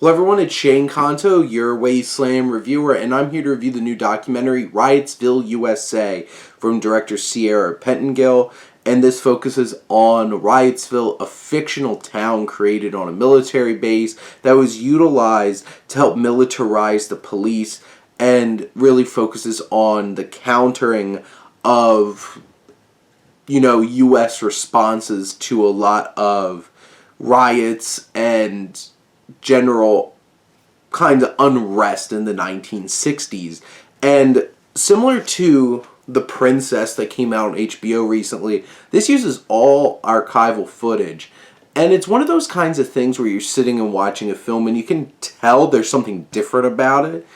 Hello everyone, it's Shane Kanto, your Wasteland reviewer, and I'm here to review the new documentary, Riotsville, U.S.A. from director Sierra Pettengill, and this focuses on Riotsville, a fictional town created on a military base that was utilized to help militarize the police, and really focuses on the countering of, U.S. responses to a lot of riots and general kind of unrest in the 1960s. And similar to The Princess that came out on HBO recently, this uses all archival footage. And it's one of those kinds of things where you're sitting and watching a film and you can tell there's something different about it.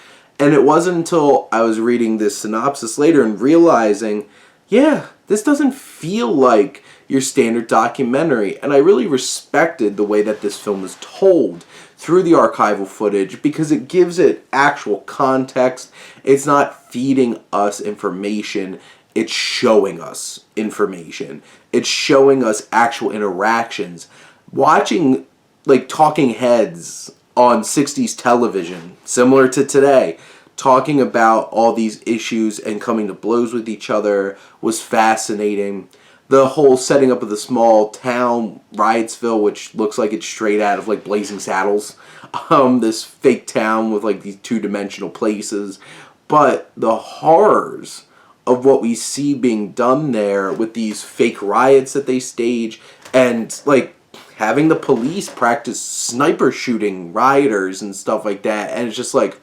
And it wasn't until I was reading this synopsis later and realizing, yeah, this doesn't feel like your standard documentary. And I really respected the way that this film is told through the archival footage because it gives it actual context. It's not feeding us information, it's showing us information. It's showing us actual interactions. Watching like talking heads on 60s television, similar to today, talking about all these issues and coming to blows with each other was fascinating. The whole setting up of the small town, Riotsville, which looks like it's straight out of like Blazing Saddles. This fake town with like these two-dimensional places. But the horrors of what we see being done there with these fake riots that they stage and like having the police practice sniper shooting rioters and stuff like that. And it's just like,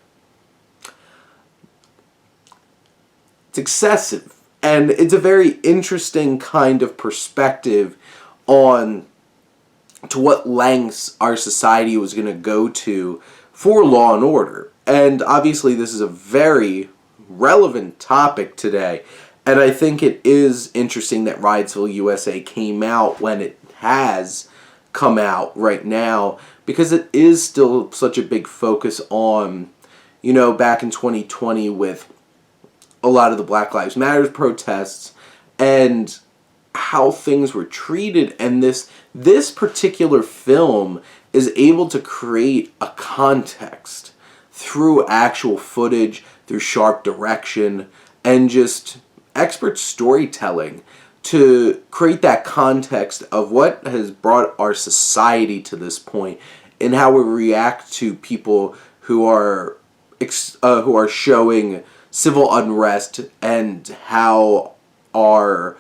it's excessive. And it's a very interesting kind of perspective on to what lengths our society was going to go to for law and order. And obviously this is a very relevant topic today. And I think it is interesting that Riotsville, USA came out when it has come out right now, because it is still such a big focus on, back in 2020 with a lot of the Black Lives Matter protests and how things were treated. And this particular film is able to create a context through actual footage, through sharp direction, and just expert storytelling to create that context of what has brought our society to this point and how we react to people who are showing civil unrest and how our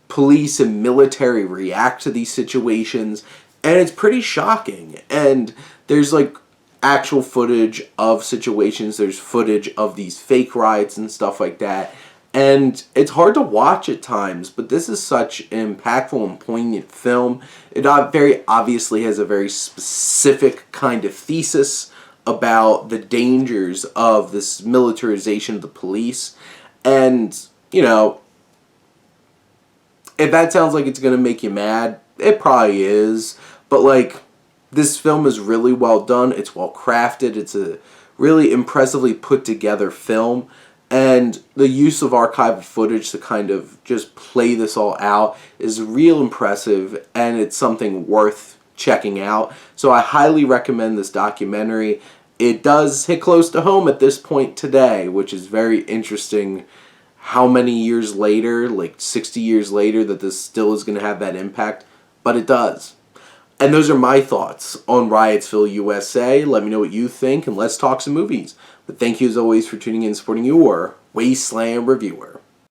police and military react to these situations. And it's pretty shocking. And there's like actual footage of situations. There's footage of these fake riots and stuff like that. And it's hard to watch at times, but this is such an impactful and poignant film. It very obviously has a very specific kind of thesis about the dangers of this militarization of the police. And, if that sounds like it's going to make you mad, it probably is. But, like, this film is really well done. It's well crafted. It's a really impressively put together film. And the use of archival footage to kind of just play this all out is real impressive. And it's something worth checking out. So I highly recommend this documentary. It does hit close to home at this point today, which is very interesting how many years later, like 60 years later, that this still is going to have that impact. But it does. And those are my thoughts on Riotsville, USA. Let me know what you think, and let's talk some movies. But thank you as always for tuning in and supporting your Wasteland reviewer.